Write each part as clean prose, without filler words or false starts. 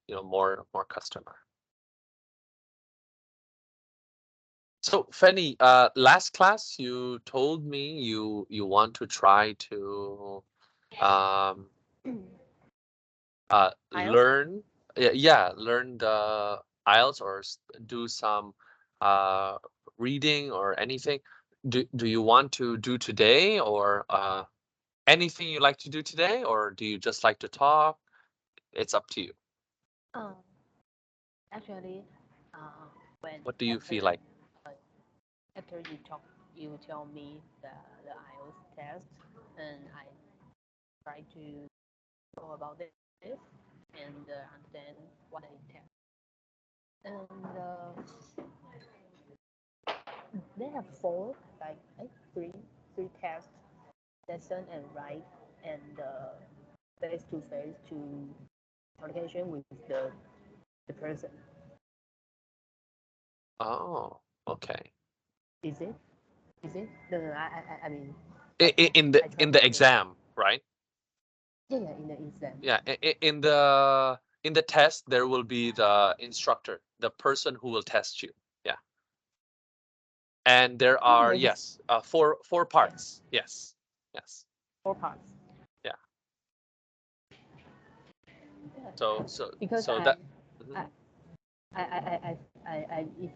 more customer. So Fanny, last class you told me you want to try to um, IELTS? learn, yeah, learn the IELTS or do some uh, reading or anything. Do you want to do today or anything you like to do today, or do you just like to talk? It's up to you. Um, Actually, uh, when What do you feel after like? uh, after you tell me the IELTS test, and I try to know about this and understand what it test. And they have four, three tests, lesson and write, and face to face to communication with the person. Oh, okay. Is it? Is it? No, no, I mean, In the I try in to the understand. exam, right? Yeah, yeah, in the exam. Yeah, in the test there will be the instructor, the person who will test you. Yeah. And there Oh, are, maybe yes, four parts. Yes. Yes. four parts. Yeah. Yeah, because So that. Mhm. I, if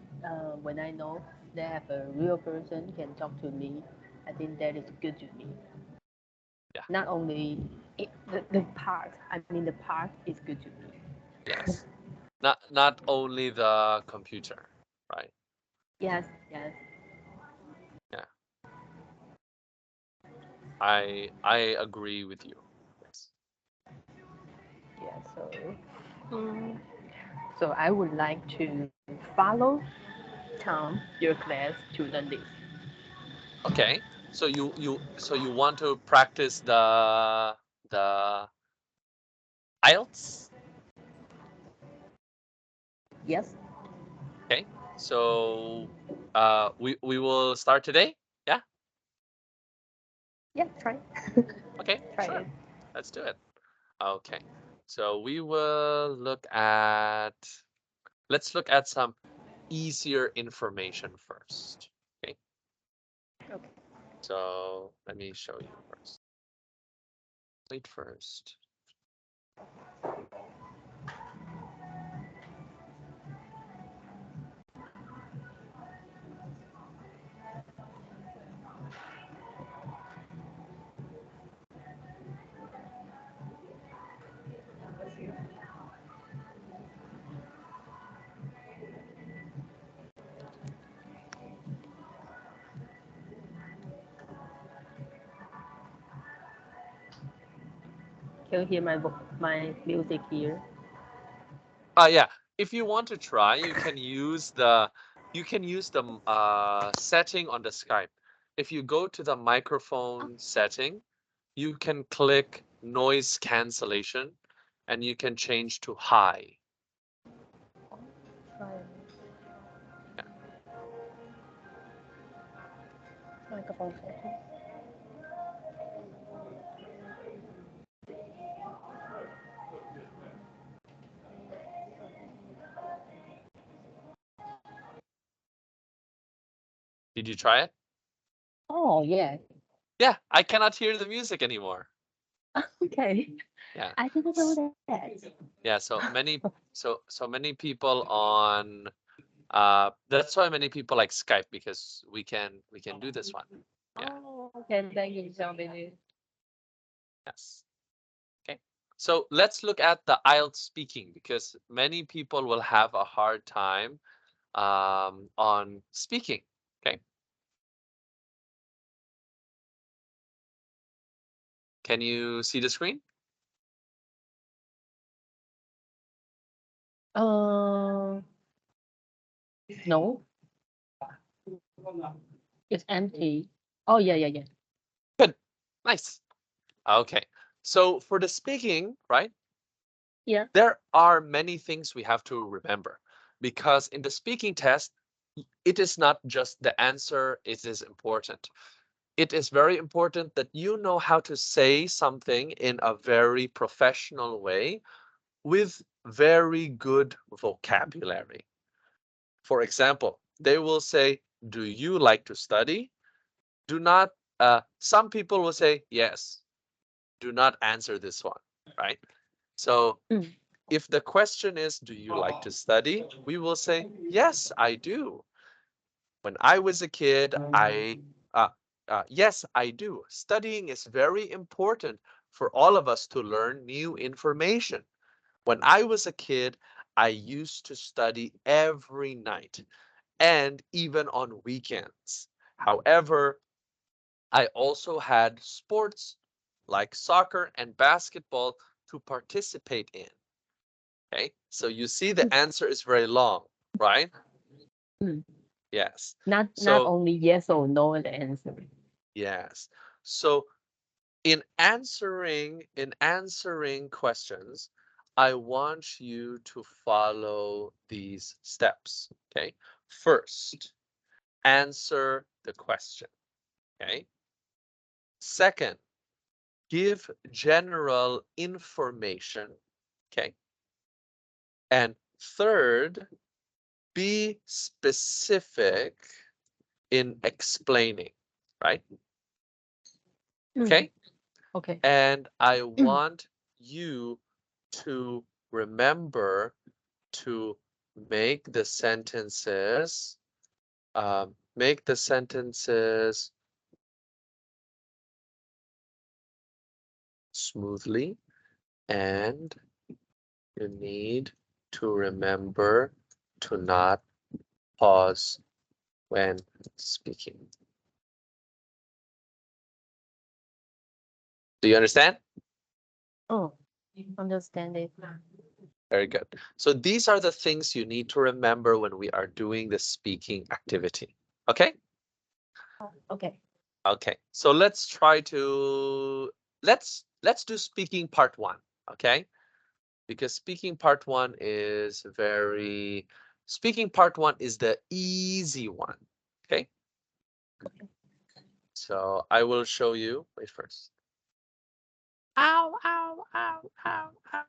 when I know they have a real person can talk to me, I think that is good to me. Yeah. Not only the part, I mean the part is good to me. Yes. Not only the computer, right? Yes, yes, Yeah. I agree with you. Yes. yes. Mm, so I would like to follow Tom your class to learn this. Okay. So you want to practice the IELTS? Yes. Okay. So we will start today. Yeah. Yeah, try. Okay. Try it. Sure. Let's do it. Okay. So we will let's look at some easier information first. Okay. Okay. So let me show you first. Wait first. Can you hear my music here? Yeah. If you want to try, you can use the setting on the Skype. If you go to the microphone setting, you can click noise cancellation and you can change to high. Try Yeah. microphone setting. Did you try it? Oh yeah. Yeah, I cannot hear the music anymore. Okay. Yeah. I didn't know S- that. Yeah, so many people on that's why many people like Skype because we can do this one. Yeah. Oh, okay. Thank you, Xiaobin. Yes. Okay. So let's look at the IELTS speaking because many people will have a hard time on speaking. Okay. Can you see the screen? Uh, no, it's empty. Oh yeah, yeah, yeah. Good. Nice. Okay. So for the speaking, right, Yeah. there are many things we have to remember because in the speaking test, it is not just the answer, it is important. It is very important that you know how to say something in a very professional way with very good vocabulary. For example, they will say, do you like to study? Do not, some people will say, yes. Do not answer this one, right? So if the question is, do you like to study? We will say, yes, I do. When I was a kid, yes, I do. Studying is very important for all of us to learn new information. When I was a kid, I used to study every night and even on weekends. However, I also had sports like soccer and basketball to participate in. Okay, so you see the answer is very long, right? Yes. Not So only yes or no the answer. yes. So in answering questions, I want you to follow these steps. Okay. First, answer the question. Okay. Second, give general information. Okay. And third, be specific in explaining, right? Okay. Okay. And I want you to remember to make the sentences smoothly, and you need to remember to not pause when speaking. Do you understand? Oh, understand it. Very good. So these are the things you need to remember when we are doing the speaking activity. Okay? Okay. Okay. So let's do speaking part 1, okay? Because speaking part 1 is the easy one, okay? So I will show you. Wait first. Ow, ow, ow, ow, ow.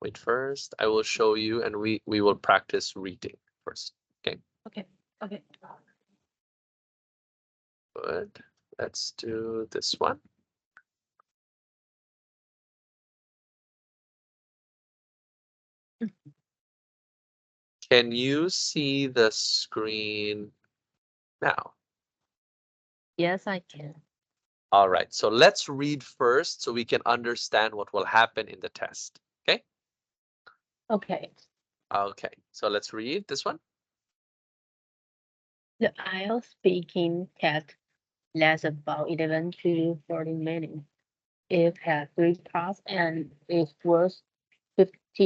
Wait first. I will show you, and we will practice reading first. Okay. Okay. Okay. Good. Let's do this one. Can you see the screen now? Yes, I can. All right, so let's read first so we can understand what will happen in the test. Okay? Okay. Okay, so let's read this one. The IELTS speaking test lasts about 11 to 40 minutes. It has 3 parts and is worth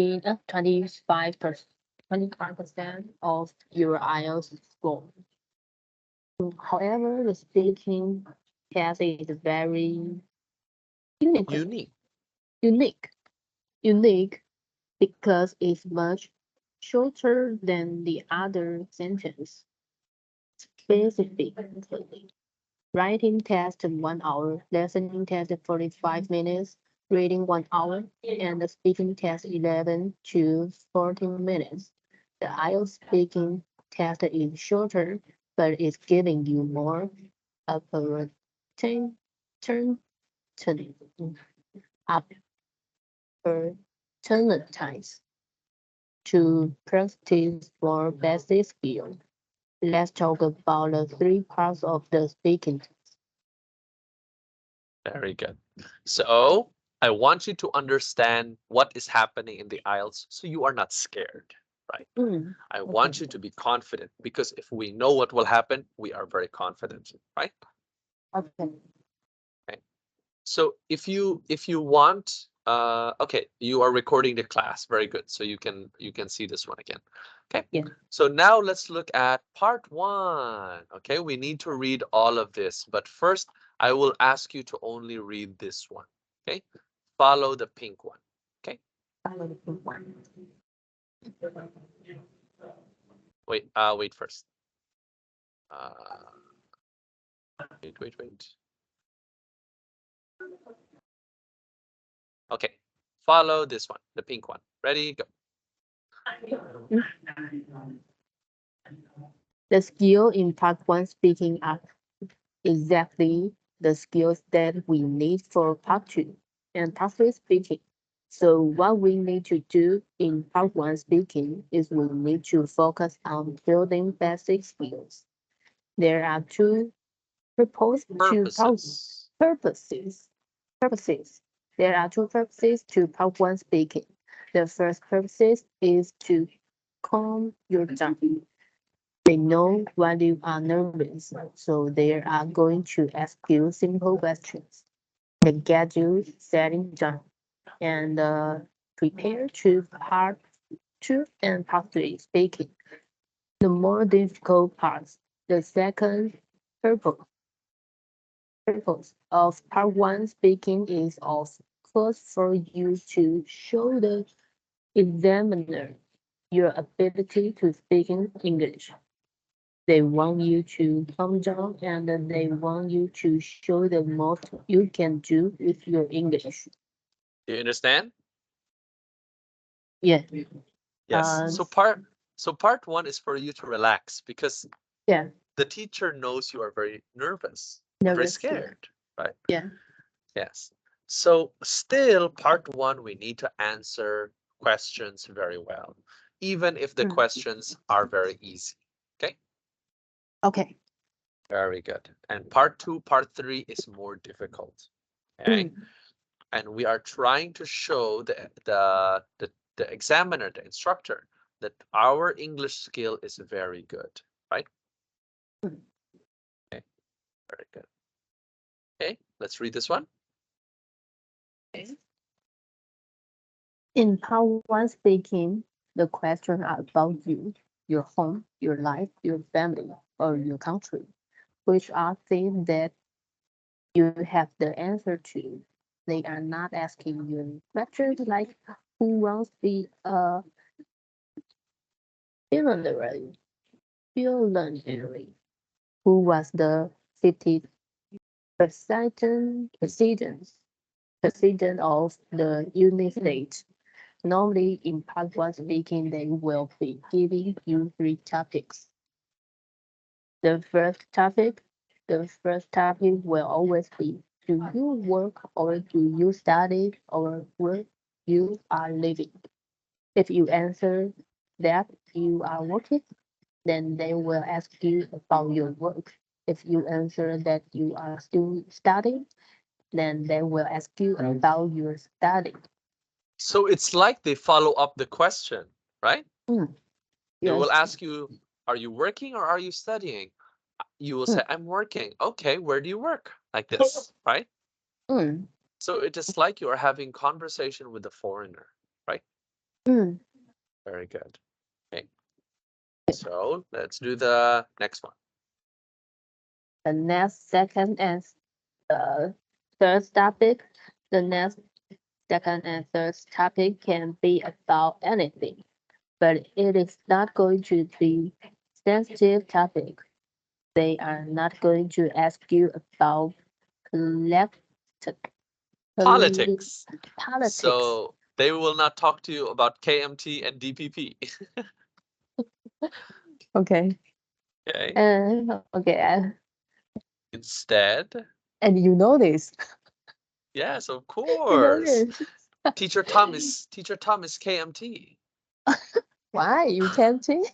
25% of your IELTS score. However, the speaking test is very unique, Unique. unique, unique because it's much shorter than the other sentence. Specifically, writing test 1 hour, listening test 45 minutes, reading 1 hour, and the speaking test 11 to 14 minutes. The IELTS speaking test is shorter, but it's giving you more opportunities opportunities to practice for basic skills. Let's talk about the 3 parts of the speaking. Very good. So I want you to understand what is happening in the IELTS so you are not scared, right? I want you to be confident, because if we know what will happen, we are very confident, right? Okay. Okay. So if you want, okay, you are recording the class. Very good. So you can see this one again. Okay. Yeah. So now let's look at part 1. Okay, we need to read all of this, but first I will ask you to only read this one. Okay, follow the pink one. Okay. Wait first. Wait. Okay, follow this one, the pink one. Ready, go. The skill in part one speaking are exactly the skills that we need for part two and part three speaking. So what we need to do in part one speaking is we need to focus on building basic skills. There are two Purposes. purposes. There are two purposes to part one speaking. The first purpose is to calm your down. They know when you are nervous, so they are going to ask you simple questions. They get you setting down and prepare to part two and part three speaking. The more difficult parts, the second purpose purpose of part one speaking is of course for you to show the examiner your ability to speak in English. They want you to calm down and they want you to show the most you can do with your English. Do you understand? Yeah. Yes. So part one is for you to relax because Yeah. the teacher knows you are very nervous, very Nervous. scared, right? Yeah. Yes. So still part one, we need to answer questions very well, even if the questions are very easy. Okay. Okay. Very good. And part two, part three is more difficult. Okay. And we are trying to show the examiner, the instructor, that our English skill is very good, right? Okay, very good. Okay, let's read this one. In part one speaking, the questions are about you, your home, your life, your family, or your country, which are things that you have the answer to. They are not asking you questions like who wants to be a billionaire, billionaire, who was the 50th president of the United States. Normally, in part one speaking, they will be giving you three topics. The first topic will always be: do you work or do you study or where you are living? If you answer that you are working, then they will ask you about your work. If you answer that you are still studying, then they will ask you about your study. So it's like they follow up the question, right? They will Yes. ask you, are you working or are you studying? You will say, I'm working. Okay, where do you work? Like this, right? Mm. So it is like you are having conversation with a foreigner, right? Mm. Very good. Okay. So let's do the next one. The next second and third topic, the next second and third topic can be about anything, but it is not going to be sensitive topic. They are not going to ask you about collect, Politics. politics. So they will not talk to you about KMT and DPP. Okay. Okay. Okay. Instead, And you know this. yes, of You know course. this. Teacher Thomas KMT. Why you tempting?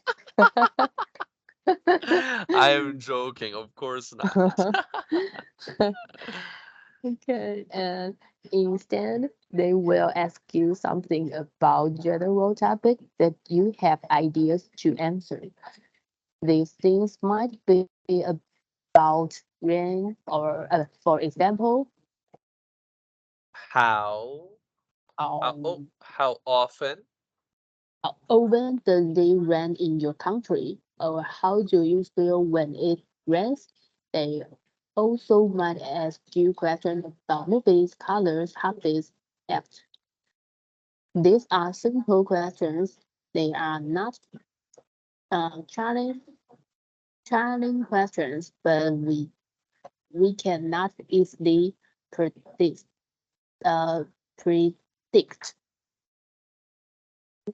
I am joking, of course not. Okay, and instead they will ask you something about general topic that you have ideas to answer. These things might be about rain or, for example, How um, how often? how often does it rain in your country, or how do you feel when it rains? They also might ask you questions about movies, colors, hobbies, apps. These are simple questions. They are not challenging questions, but we cannot easily predict uh, predict.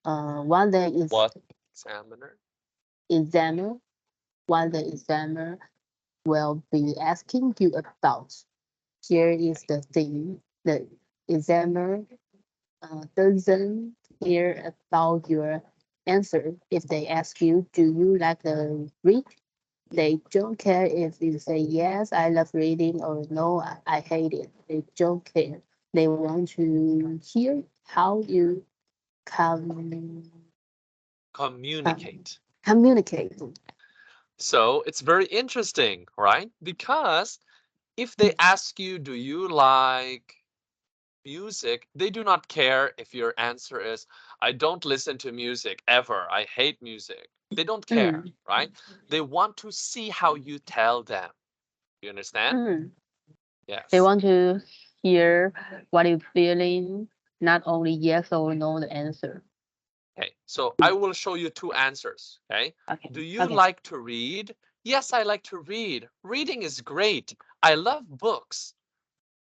One day is What examiner? examiner, what the examiner will be asking you about. Here is the thing: the examiner doesn't care about your answer. If they ask you, "Do you like the read?" They don't care if you say yes, I love reading, or no, I hate it. They don't care. They want to hear how you can Communicate. communicate. So it's very interesting, right? Because if they ask you, do you like music, they do not care if your answer is, I don't listen to music ever. I hate music. They don't care, Mm, right? They want to see how you tell them. You understand? mm. They Yes. want to hear what you're feeling, not only yes or no the answer. Okay. So I will show you two answers. Okay. Okay. Do you Okay. like to read? Yes, I like to read. Reading is great. I love books.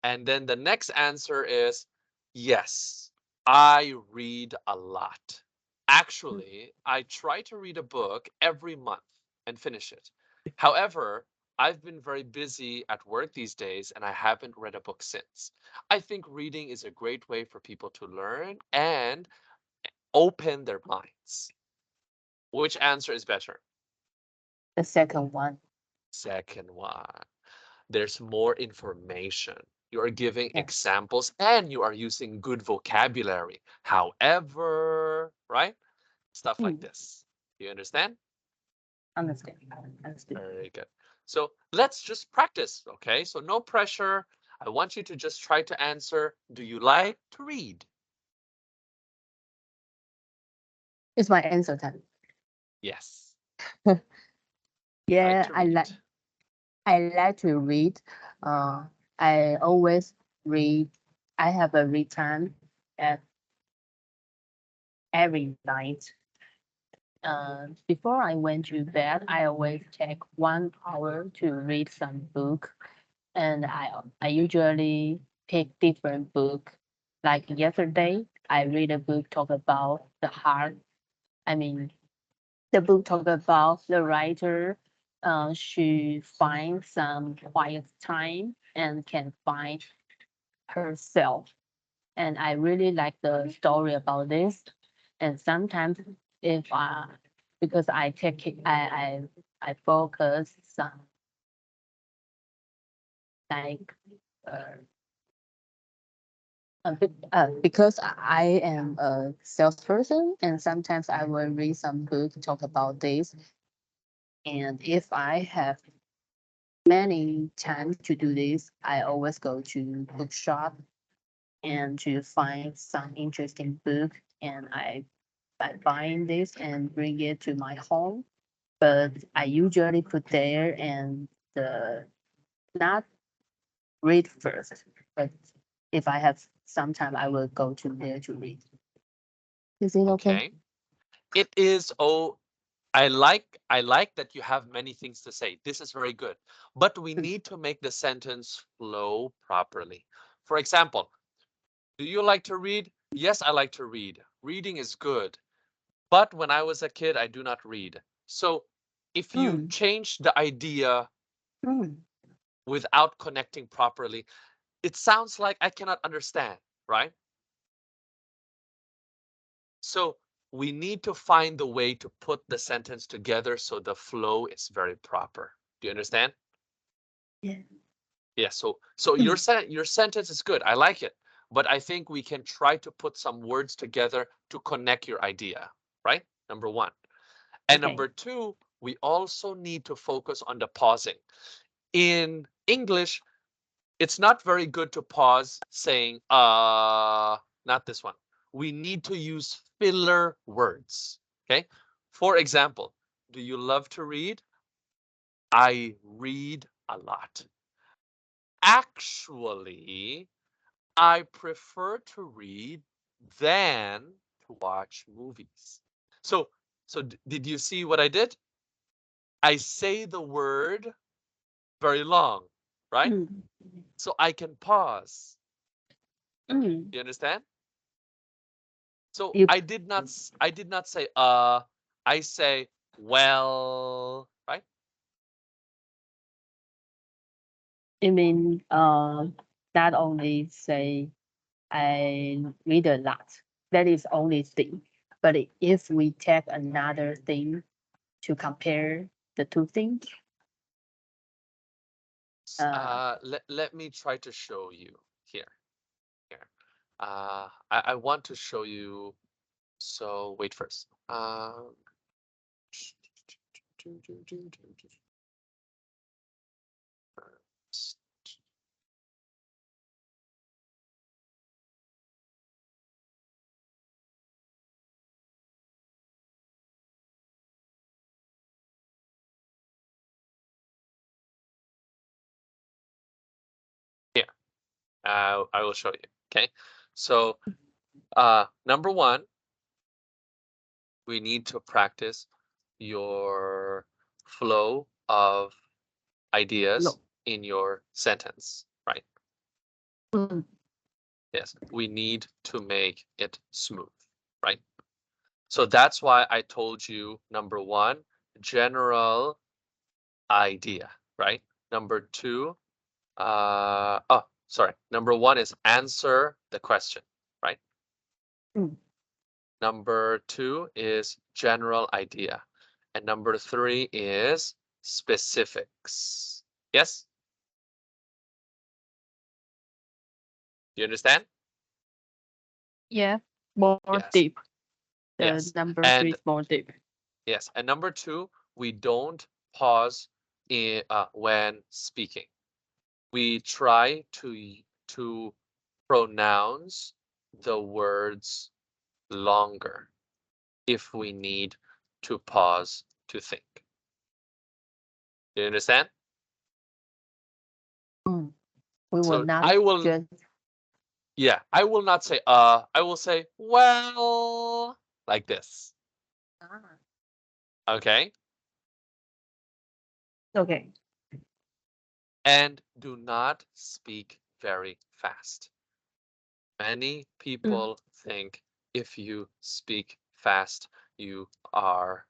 And then the next answer is, yes, I read a lot. Actually, I try to read a book every month and finish it. However, I've been very busy at work these days and I haven't read a book since. I think reading is a great way for people to learn and open their minds. Which answer is better? The second one. Second one. There's more information. You are giving Yes. examples and you are using good vocabulary. However, right? Stuff like Mm, this. You understand? understand. Understood. Very good. So let's just practice, okay? So no pressure. I want you to just try to answer. Do you like to read? It's my answer time. Yes, like Yeah, to read. I like to read. Uh, I always read. I have a read time at every night. Before I went to bed, I always take 1 hour to read some book, and I usually pick different book. Like yesterday, I read a book talk about the heart. I mean, the book talk about the writer. She finds some quiet time and can find herself. And I really like the story about this. And sometimes if because I take it, I focus some like uh, because I am a salesperson, and sometimes I will read some book talk about this. And if I have many time to do this, I always go to bookshop and to find some interesting book, and I find this and bring it to my home. But I usually put there and not read first. But if I have some time, I will go to there to read. Is it okay? Okay. It is, oh, I like that you have many things to say. This is very good. But we Mm, need to make the sentence flow properly. For example, do you like to read? Yes, I like to read. Reading is good. But when I was a kid, I do not read. So if you mm, change the idea mm. without connecting properly, it sounds like I cannot understand, right? So we need to find the way to put the sentence together so the flow is very proper. Do you understand? Yeah. Yeah, so Mm, your sentence is good. I like it. But I think we can try to put some words together to connect your idea, right? Number one. And okay. number two, we also need to focus on the pausing. In English, it's not very good to pause saying, not this one. We need to use filler words. Okay. For example, do you love to read? I read a lot. Actually, I prefer to read than to watch movies. So, so did you see what I did? I say the word very long. right? Mm. So I can pause. Mm. You understand? So You I did not say I say well, right? you mean not only say I read a lot. That is only thing. But if we take another thing to compare the two things, Let me try to show you here. Here. I want to show you. So wait first. Here, I will show you. Okay, so number one, we need to practice your flow of ideas no. in your sentence, right? Mm. Yes, we need to make it smooth, right? So that's why I told you number one, general idea, right? Number two, sorry. Number one is answer the question, right? Mm. Number two is general idea. And number three is specifics. Yes? You understand? Yeah, more Yes. deep. The Yes. number three And is more deep. yes. And number two, we don't pause when speaking. We try to pronounce the words longer if we need to pause to think. You understand? Mm. We will So not I will, just yeah, I will not say, I will say, well, like this. ah, Okay. okay. And do not speak very fast. Many Mm. people think if you speak fast, you are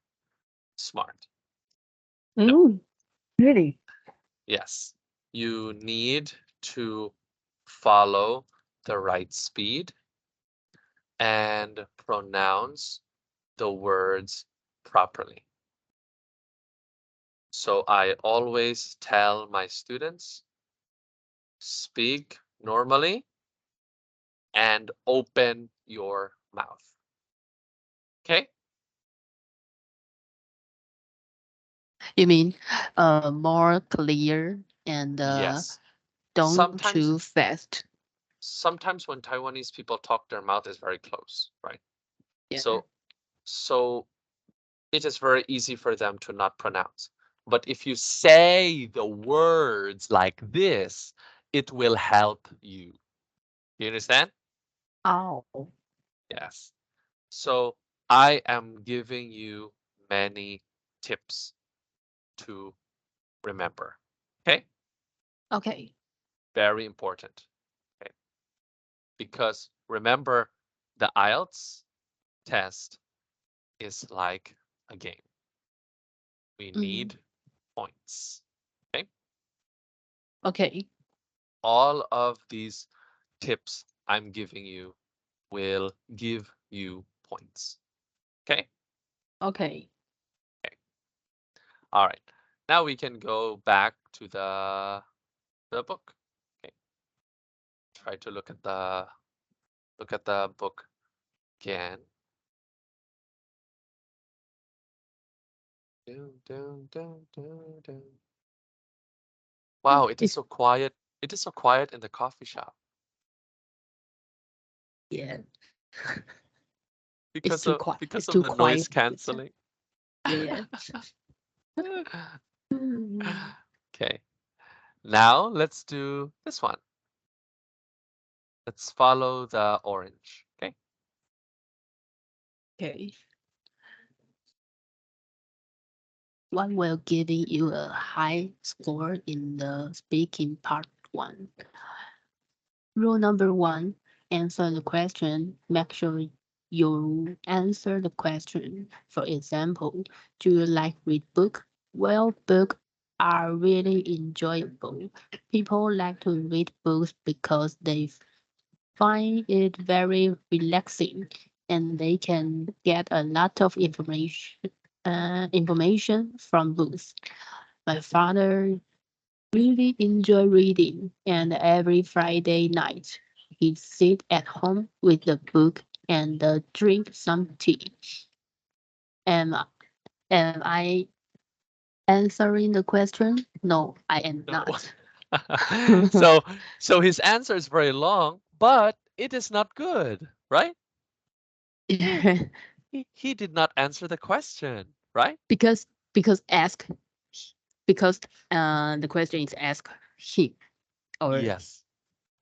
smart. No. Mm. Really? Yes. You need to follow the right speed and pronounce the words properly. So I always tell my students, speak normally and open your mouth. Okay? You mean more clear and Yes. don't Sometimes too fast. sometimes when Taiwanese people talk, their mouth is very close, right? Yeah. So it is very easy for them to not pronounce. But if you say the words like this, it will help you. You understand? Oh. Yes. So I am giving you many tips to remember. Okay? Okay. Very important. Okay? Because remember, the IELTS test is like a game. We Mm. need points. Okay? Okay. All of these tips I'm giving you will give you points. Okay? Okay. Okay. All right. Now we can go back to the book. Okay. Try to look at the book again. Dun, dun, dun, dun, dun. Wow, it is It's so quiet. It is so quiet in the coffee shop yeah. It's because too quiet. It's of too the noise quiet. canceling. Yeah. Mm. Okay. Now let's do this one. Let's follow the orange. Okay. Okay. What will giving you a high score in the speaking part one? Rule number one, answer the question. Make sure you answer the question. For example, do you like read book? Well, books are really enjoyable. People like to read books because they find it very relaxing and they can get a lot of information from books. My father really enjoy reading, and every Friday night he sit at home with the book and drink some tea. Am am I answering the question? No, I am No. not. So so his answer is very long, but it is not good, right? He did not answer the question, right? because because the question is asked him or Yes.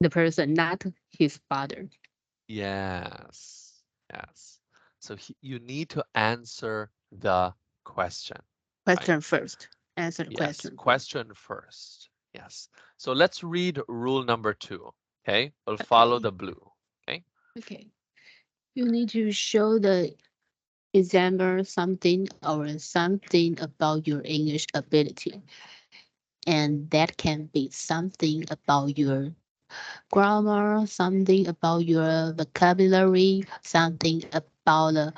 the person, not his father. Yes. Yes. So you need to answer the question, right? Question first. Answer the Yes. question first. Question first. Yes. So let's read rule number 2. Okay. We'll follow Okay. the blue. Okay. Okay. You need to show the examiner something or something about your English ability. And that can be something about your grammar, something about your vocabulary, something about the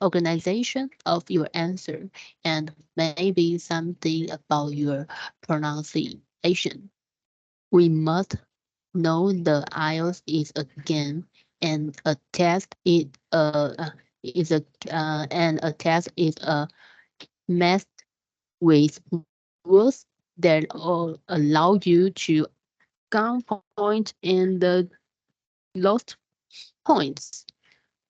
organization of your answer, and maybe something about your pronunciation. We must know the IELTS is a game and a test is a math with rules that all allow you to count points and the lost points.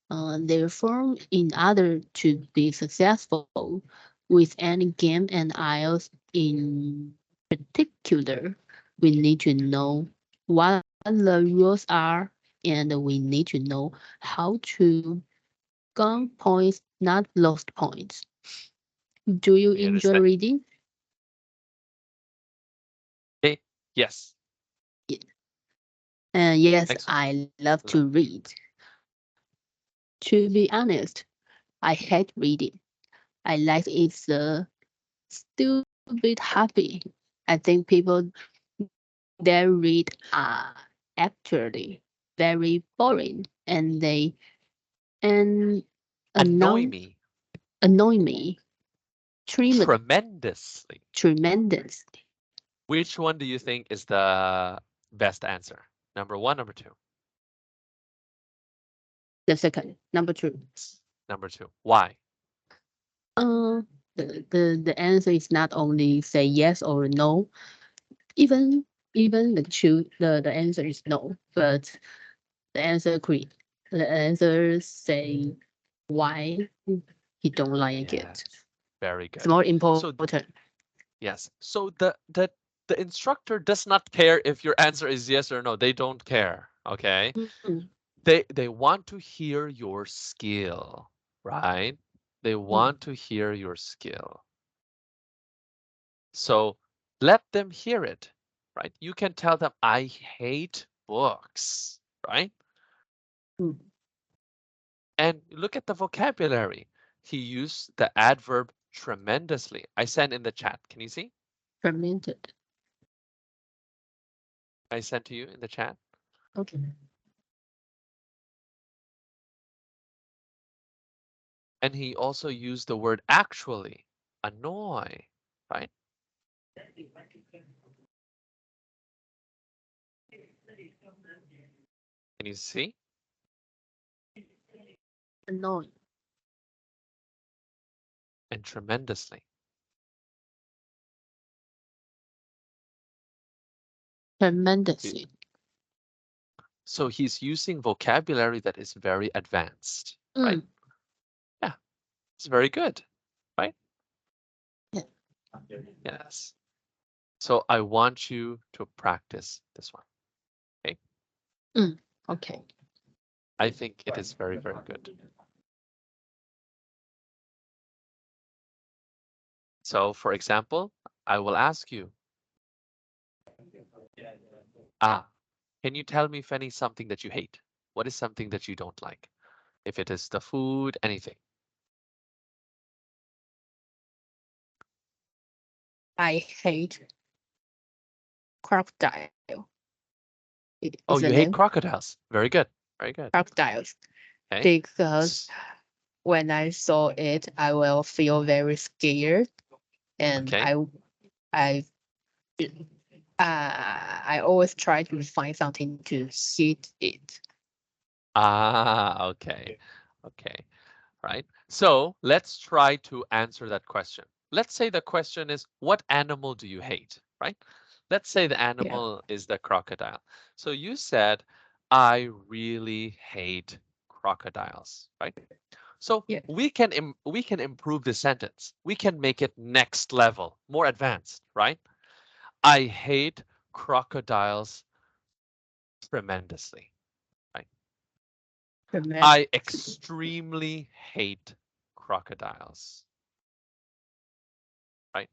Therefore, in order to be successful with any game and IELTS in particular, we need to know what the rules are and we need to know how to count points, not lost points. Do you We enjoy understand. reading? Okay. Yes. Yes, Next one. I love to read. To be honest, I hate reading. I like it's a stupid hobby. I think people that read are actually very boring and they and Annoy annoy me annoy me tremendously. tremendously. Which one do you think is the best answer? Number 1, number 2? The second, number two. Number 2. Why? Uh, the answer is not only say yes or no. Even even the answer is no, but the answer the answer say why he don't like it. Yes. Very It's good. more So important. yes. So the instructor does not care if your answer is yes or no. They don't care. Okay. Mm, They want to hear your skill, right? They mm. want to hear your skill. So let them hear it, right? You can tell them, I hate books, right? Mm. And look at the vocabulary. He used the adverb tremendously. I sent in the chat. Can you see? Fermented. I sent to you in the chat. Okay. And he also used the word actually, annoy, right? Can you see? Annoying. And tremendously. Tremendously. So he's using vocabulary that is very advanced, right? Mm. Yeah, it's very good, right? Yeah. Yes. So I want you to practice this one. Okay. Mm. Okay. I think it is very, very good. So for example, I will ask you, can you tell me, Fanny, something that you hate? What is something that you don't like? If it is the food, anything. I hate crocodile. Oh, Is the you hate name crocodiles. Very good. Very good. crocodiles Okay. because when I saw it, I will feel very scared, and Okay. I always try to find something to hit it. Okay. Okay. Right. So let's try to answer that question. Let's say the question is, what animal do you hate? Right? Let's say the Yeah. animal is the crocodile. So you said, I really hate crocodiles, right? So Yeah. we can improve the sentence. We can make it next level, more advanced, right? I hate crocodiles tremendously, right? I extremely hate crocodiles, right?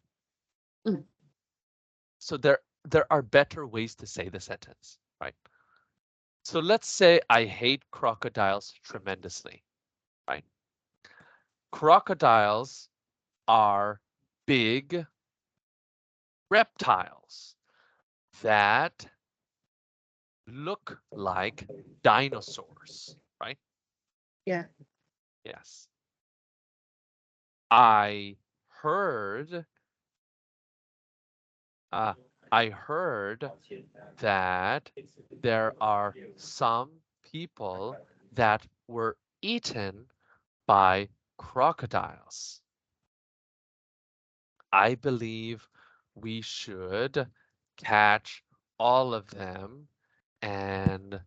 Mm. So there are better ways to say the sentence, right? So let's say I hate crocodiles tremendously, right? Crocodiles are big reptiles that look like dinosaurs, right? Yeah. Yes. I heard uh, I heard that there are some people that were eaten by crocodiles. I believe we should catch all of them and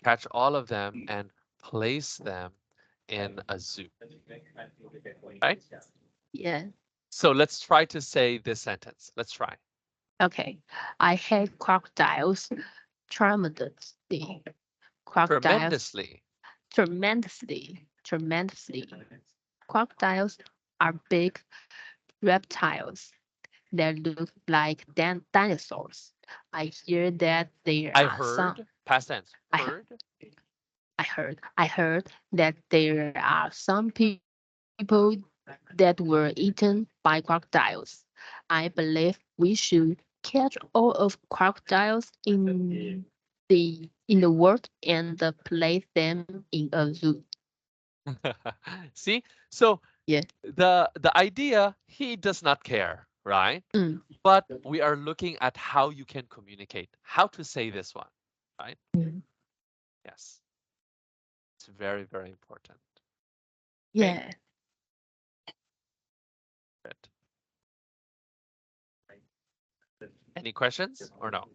catch all of them and place them in a zoo, right? Yeah. So let's try to say this sentence. Let's try. Okay. I hate crocodiles tremendously. Crocodiles Tremendously. tremendously. Crocodiles are big reptiles that look like dinosaurs. I hear that there I are some. heard, past tense, I, he- heard. I heard that there are some people that were eaten by crocodiles. I believe we should catch all of crocodiles in the world and place them in a zoo. See, so Yeah. the idea, he does not care, right? Mm. But we are looking at how you can communicate, how to say this one, right? Mm. Yes, it's very, very important. Okay, Yeah. good. Any questions or no?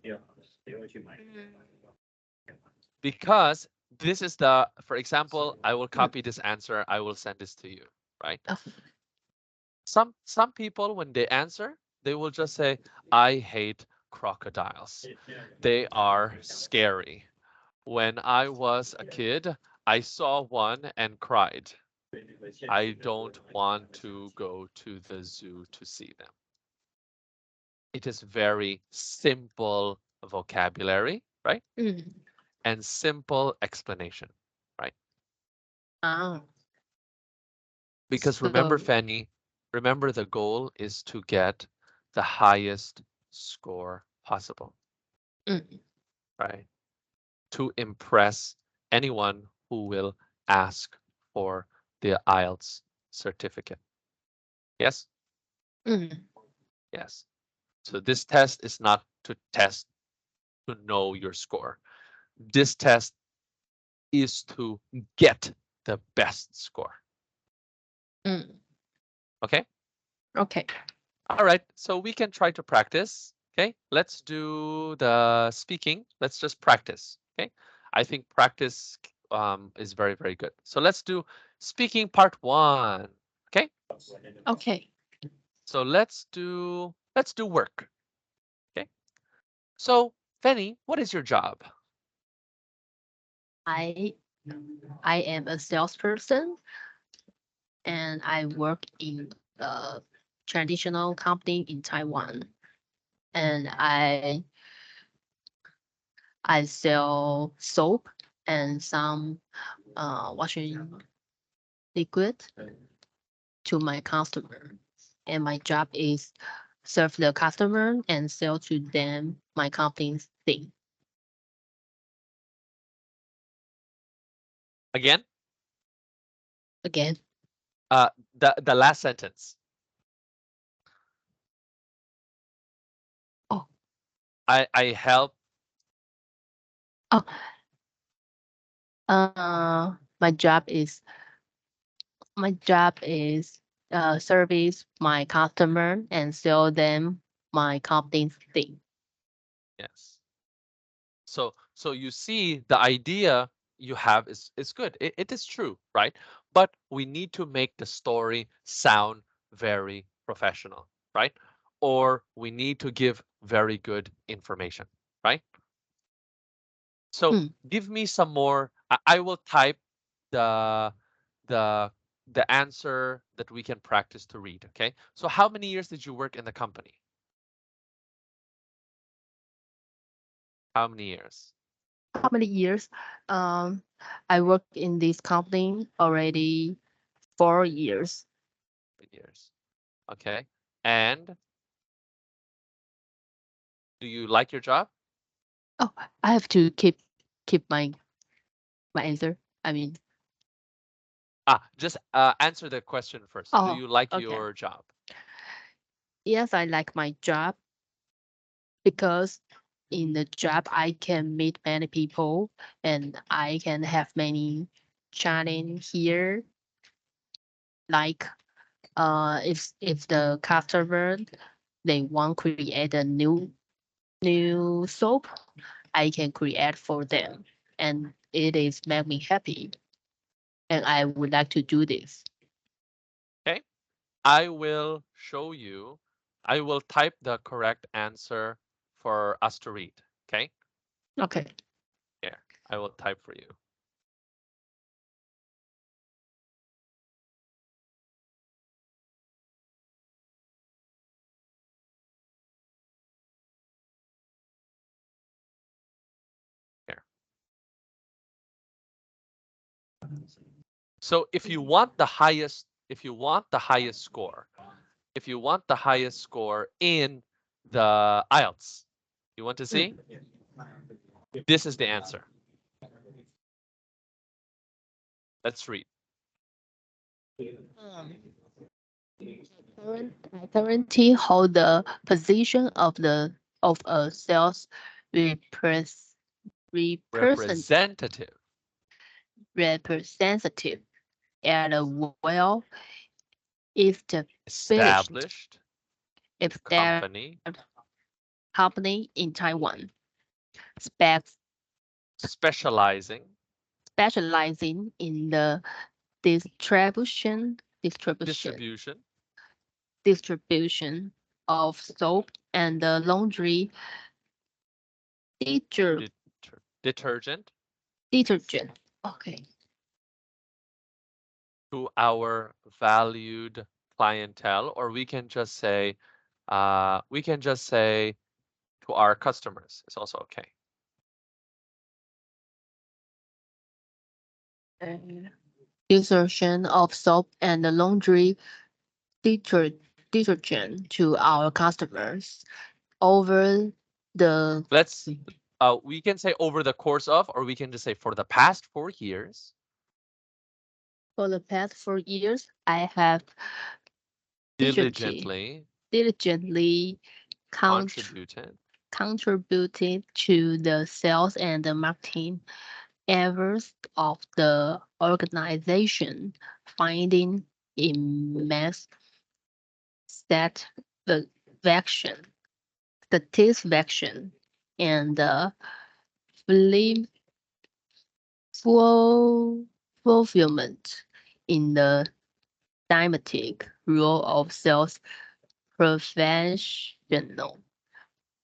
Because this is for example, I will copy this answer, I will send this to you, right? Oh, Some people, when they answer, they will just say, I hate crocodiles. They are scary. When I was a kid, I saw one and cried. I don't want to go to the zoo to see them. It is very simple vocabulary, right? mm. And simple explanation, right? Oh. Because remember, So, Fanny, remember the goal is to get the highest score possible, mm. right? To impress anyone who will ask for the IELTS certificate. Yes? Mm. Yes. So this test is not to test to know your score. This test is to get the best score. Mm. Okay? Okay. All right. So we can try to practice. Okay. Let's do the speaking. Let's just practice. Okay. I think practice is very, very good. So let's do speaking part 1. Okay. Okay. So let's do work. Okay. So Fanny, what is your job? I I am a salesperson and I work in traditional company in Taiwan, and I sell soap and some washing liquid to my customer, and my job is serve the customer and sell to them my company's thing. Again, Again, the last sentence. oh I help. oh, uh, my job is my job is service my customer and sell them my company's thing. Yes. So you see the idea you have is good. It is true, right? But we need to make the story sound very professional, right? Or we need to give very good information, right? So Mm. give me some more. I will type the the the answer that we can practice to read. Okay. So how many years did you work in the company? How many years? How many years? Um, I work in this company already 4 years. 3 years. Okay. And do you like your job? Oh, I have to keep my answer. I mean, Just answer the question first. Do oh, you like okay. your job? Yes, I like my job because in the job I can meet many people and I can have many challenge here. Like if the customer they want create a new soap, I can create for them, and it is make me happy, and I would like to do this. Okay. I will show you. I will type the correct answer for us to read. Okay. Okay. Here, I will type for you. Here. So if you want the highest, if you want the highest score, if you want the highest score in the IELTS, you want to see? This is the answer. Let's read. Um, I currently hold the position of a sales repres, represent, Representative, representative at a well established established established company, company in Taiwan, specs specializing, specializing in the distribution distribution distribution, distribution of soap and the laundry deter, detergent detergent. Okay. to our valued clientele, or we can just say to our customers. It's also okay. And detergent of soap and the laundry deter, detergent to our customers over the Let's we can say over the course of, or we can just say for the past 4 years, for the past 4 years. I have diligently diligently diligently contributed contributed to the sales and the marketing efforts of the organization, finding immense satisfaction, satisfaction, and fulfill- fulfillment in the dynamic role of sales professional.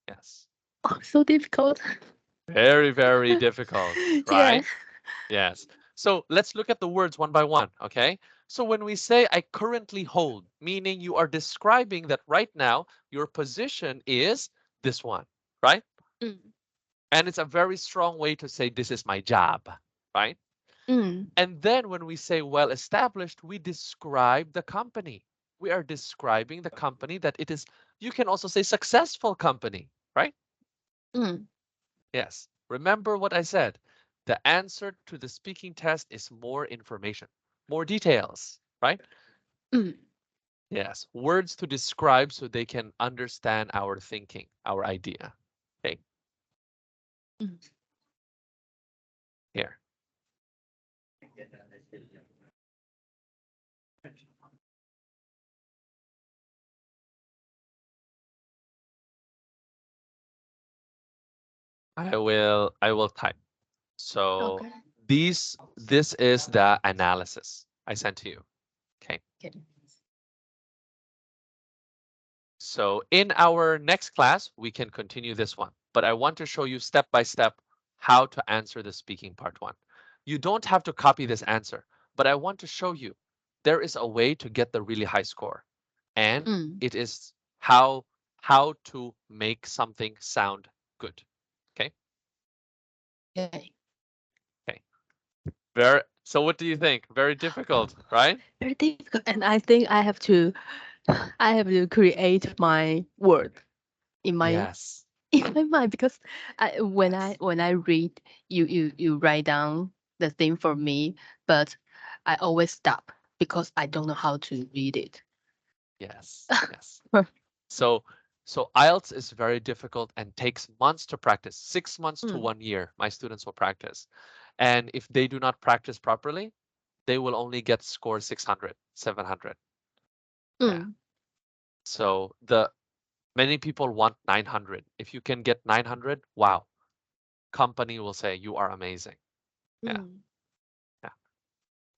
yes. Oh, so difficult. Very, very difficult, Yeah. right? Yes. So let's look at the words one by one, okay? So when we say I currently hold, meaning you are describing that right now your position is this one, right? And it's a very strong way to say this is my job, right? And then when we say well established, we describe the company. We are describing the company that it is, you can also say successful company, right? Yes. Remember what I said. The answer to the speaking test is more information, more details, right? Yes. Words to describe so they can understand our thinking, our idea. Okay. Here. I will type. So Okay. this is the analysis I sent to you. Okay. Okay. So in our next class, we can continue this one, but I want to show you step by step how to answer the speaking part one. You don't have to copy this answer, but I want to show you there is a way to get the really high score, and it is how to make something sound good. Okay. Okay. Okay. Very. So what do you think? Very difficult, right? Very difficult, and I think I have to create my word in my Yes. in my mind because Yes. when I read, you write down the thing for me, but I always stop because I don't know how to read it. Yes. Yes. So IELTS is very difficult and takes months to practice, 6 months to 1 year. My students will practice. And if they do not practice properly, they will only get score 600, 700. Yeah. So many people want 900. If you can get 900, wow. Company will say you are amazing. Yeah. Yeah.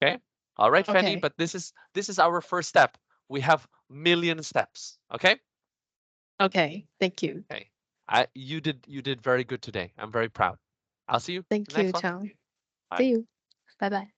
Okay. All right, Fanny, Okay. but this is our first step. We have million steps. Okay. Okay. Thank you. Okay. You did very good today. I'm very proud. I'll see you in Thank the next you, one. Chang. Bye. See you. Bye bye.